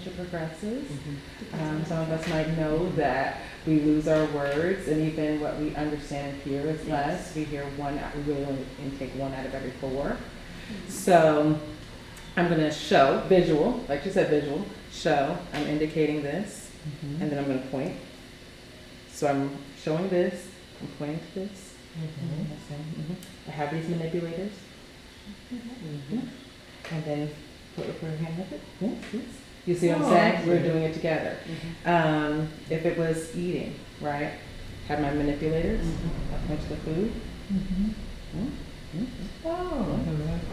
dementia progresses. Some of us might know that we lose our words, and even what we understand and hear is less. We hear we really only intake 1 out of every 4. So I'm going to show, visual, like you said, visual, show, I'm indicating this, and then I'm going to point. So I'm showing this, I'm pointing to this. I have these manipulators. And then put your hand with it. Yes. You see what I'm saying? We're doing it together. If it was eating, right? Have my manipulators. I point to the food.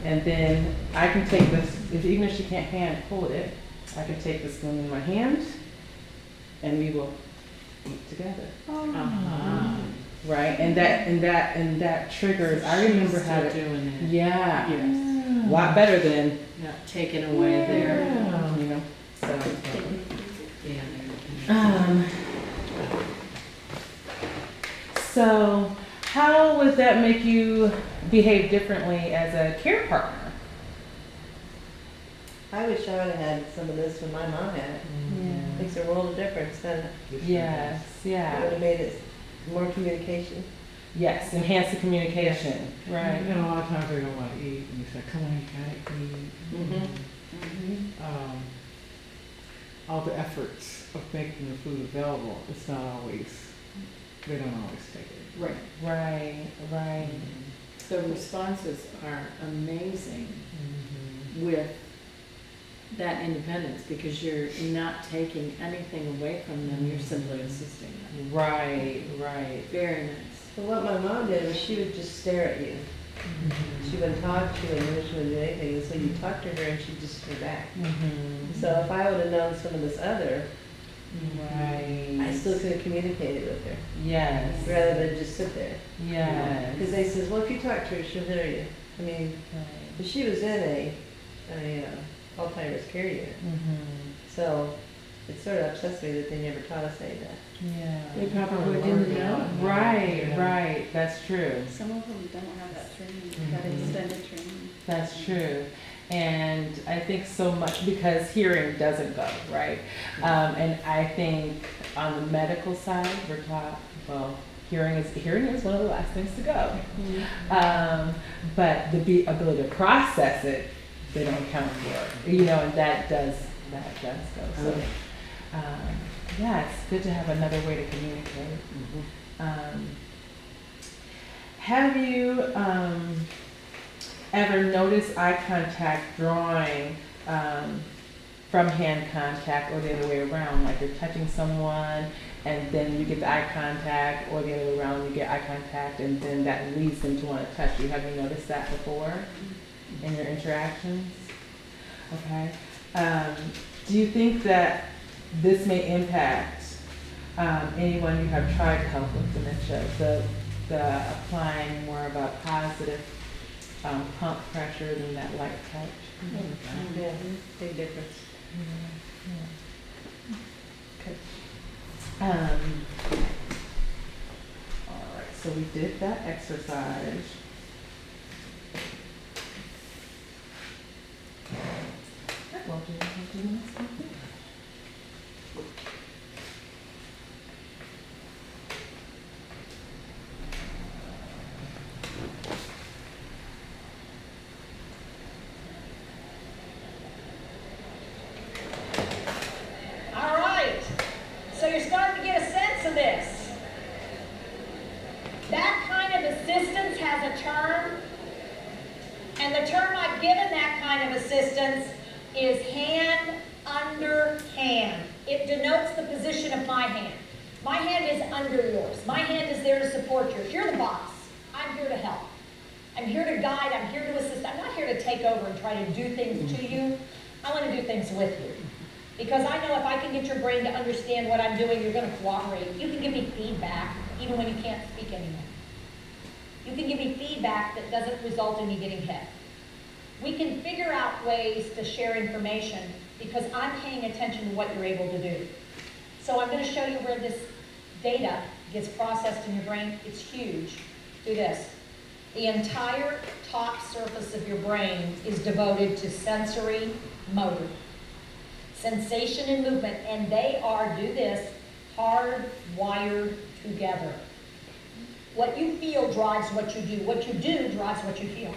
And then I can take this, even if she can't hand hold it, I can take the spoon in my hand and we will eat together. Right? And that triggers, I remember how to doing that. Yeah. Yes. A lot better than Not taken away there. you know. So Yeah. so how would that make you behave differently as a care partner? I wish I would have had some of this when my mom had it. Makes a world of difference, doesn't it? Yes, It would yeah. have made it more communication. Yes, enhance the communication. Right. You know, a lot of times they don't want to eat, and you say, come on, you gotta eat. All the efforts of making the food available, it's not always, they don't always take it. Right. Right. The responses are amazing with that independence because you're not taking anything away from them, you're simply assisting them. Right. Very nice. But what my mom did was she would just stare at you. She wouldn't talk, she wouldn't move, she wouldn't do anything. And so you talk to her and she'd just stare back. So if I would have known some of this other, Right. I still could have communicated with her Yes. rather than just sit there. Yes. Because they says, well, if you talk to her, she'll hear you. I mean, but she was in a Alzheimer's care unit. So it sort of upsets me that they never taught us any of that. Yeah. They probably didn't know. Right. That's true. Some of them don't have that training, that extended training. That's true. And I think so much because hearing doesn't go, right? And I think on the medical side, we're taught, well, hearing is one of the last things to go. But the ability to process it, they don't account for, you know, and that does go. So, yeah, it's good to have another way to communicate. Have you ever noticed eye contact drawing from hand contact or the other way around? Like you're touching someone and then you get the eye contact, or the other way around, you get eye contact and then that leads them to want to touch you. Have you noticed that before in your interactions? Okay. Do you think that this may impact anyone you have tried to help with dementia? The applying more of a positive pump pressure than that light touch. Yeah, big difference. Okay. All right, so we did that exercise. Well, do you want to do the next one? All right, so you're starting to get a sense of this. That kind of assistance has a term, and the term I've given that kind of assistance is hand under hand. It denotes the position of my hand. My hand is under yours. My hand is there to support yours. You're the boss. I'm here to help. I'm here to guide. I'm here to assist. I'm not here to take over and try to do things to you. I want to do things with you. Because I know if I can get your brain to understand what I'm doing, you're going to cooperate. You can give me feedback, even when you can't speak anymore. You can give me feedback that doesn't result in me getting hit. We can figure out ways to share information because I'm paying attention to what you're able to do. So I'm going to show you where this data gets processed in your brain. It's huge. Do this. The entire top surface of your brain is devoted to sensory motor. sensation and movement, and they are, do this, hardwired together. What you feel drives what you do. What you do drives what you feel.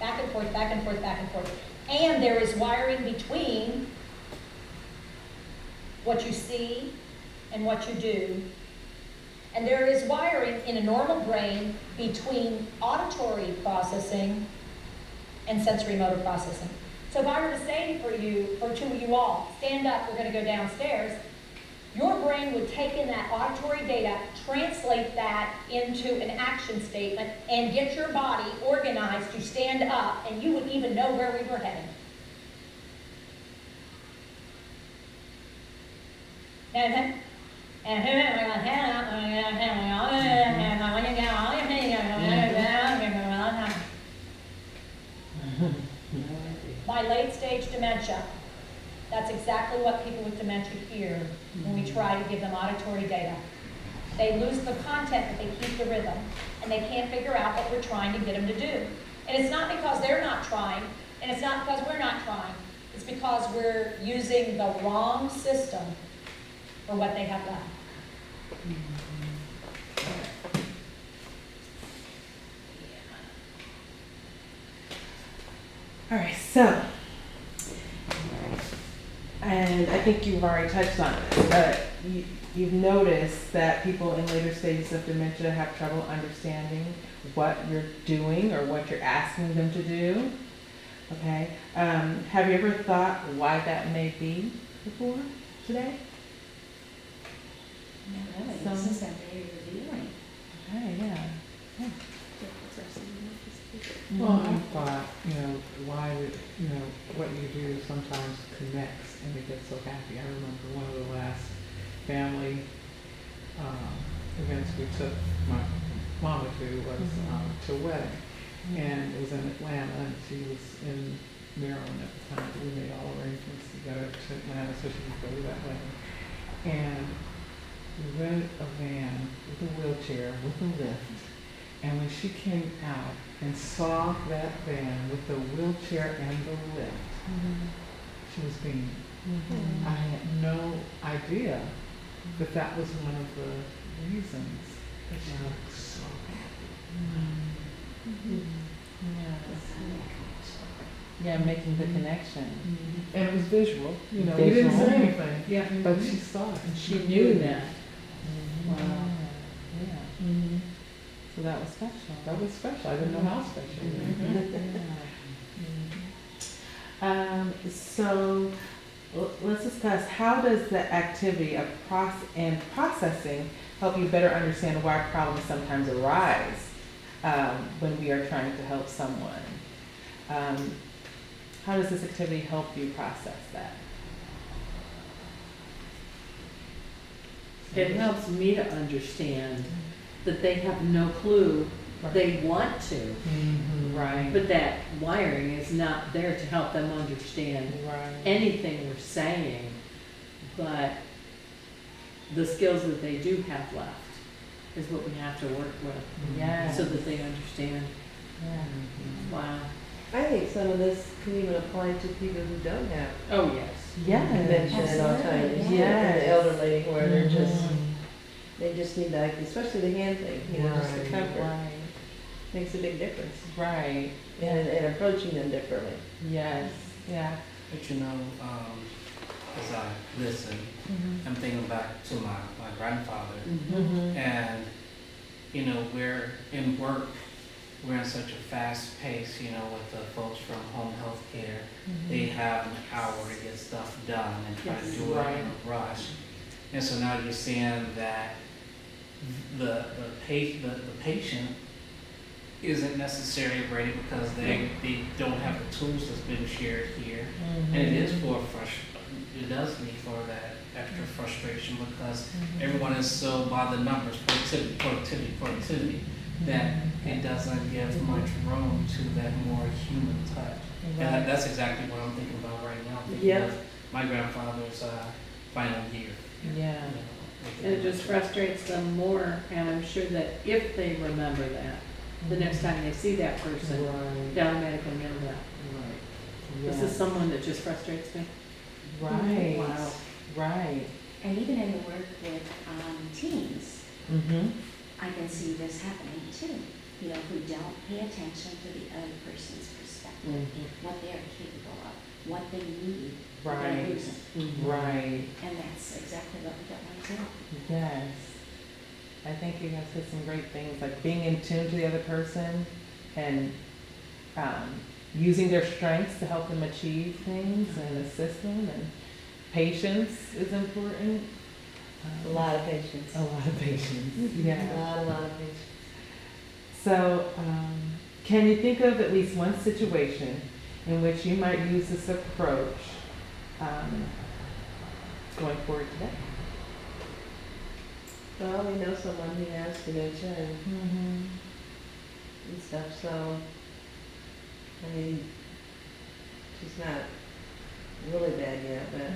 Back and forth, back and forth, back and forth. And there is wiring between what you see and what you do. And there is wiring in a normal brain between auditory processing and sensory motor processing. So if I were to say for you, or to you all, stand up, we're going to go downstairs, your brain would take in that auditory data, translate that into an action statement, and get your body organized to stand up, and you would even know where we were heading. By late stage dementia, that's exactly what people with dementia hear when we try to give them auditory data. They lose the content, but they keep the rhythm, and they can't figure out what we're trying to get them to do. And it's not because they're not trying, and it's not because we're not trying. It's because we're using the wrong system for what they have left. All right, so, and I think you've already touched on this, you've noticed that people in later stages of dementia have trouble understanding what you're doing or what you're asking them to do. Okay, have you ever thought why that may be before today? Yeah, really, So- this is that very revealing. Okay, yeah. Well, I thought, why, what you do sometimes connects and it gets so happy. I remember one of the last family events we took my mama to was to a wedding. And it was in Atlanta, and she was in Maryland at the time. We made all arrangements to get her to Atlanta so she could go to that wedding. And we rented a van with a wheelchair, with a lift. And when she came out and saw that van with the wheelchair and the lift, she was beaming. I had no idea that that was one of the reasons that she looked so happy. Yeah, making the connection. And it was visual, we didn't Visual. say anything, Yeah. but she saw it. She knew that. Wow. Yeah. So that was special. That was special. I didn't know how special. So let's discuss, how does the activity of processing help you better understand why problems sometimes arise when we are trying to help someone? How does this activity help you process that? It helps me to understand that they have no clue. They want to, Right. but that wiring is not there to help them understand Right. anything we're saying. But the skills that they do have left is what we have to work with, Yes. so that they understand. Yeah. Wow. I think some of this can even apply to people who don't have Oh, yes. Yes. dementia and Alzheimer's. Yes. And the elderly where they're just, Mhm. they just need that, especially the hand thing, just the Right. comfort. Right. Makes a big difference. Right. And approaching them differently. Yes. Yeah. But as I listen, I'm thinking back to my grandfather. Mm-hmm. And, we're in work, we're in such a fast pace, with the folks from home health care. They have an hour to get stuff done and try to Yes. do it Right. in a rush. And so now you're seeing that the patient isn't necessarily ready because they don't have the tools that's been shared here. And it is it does lead for that extra frustration because everyone is so by the numbers, productivity, that it doesn't give much room to that more human touch. And that's exactly what I'm thinking about right now, thinking Yeah. of my grandfather's final year. Yeah. And it just frustrates them more, and I'm sure that if they remember that, the next time they see that person, Right. they automatically know that. Right. This is someone that just frustrates me. Right, Wow. right. And even in the work with teens, Mm-hmm. I can see this happening too. You know, who don't pay attention to the other person's perspective, Mhm. what they're capable of, what they need, what Right. they're losing. Right, And that's exactly what we don't want to do. yes. I think you guys said some great things, like being in tune to the other person and using their strengths to help them achieve things and assist them, and patience is important. A lot of patience. A lot of patience, yeah. A lot of patience. So, can you think of at least one situation in which you might use this approach going forward today? Well, we know someone who has dementia and stuff, so, I mean, she's not really bad yet, but,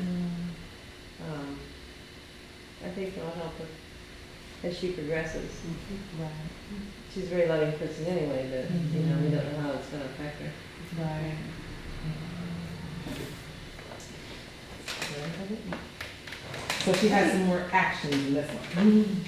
I think it'll help her as she progresses. Right, She's a very loving person anyway, but, you know, we don't know how it's gonna affect her. right. So she has some more actions in this one.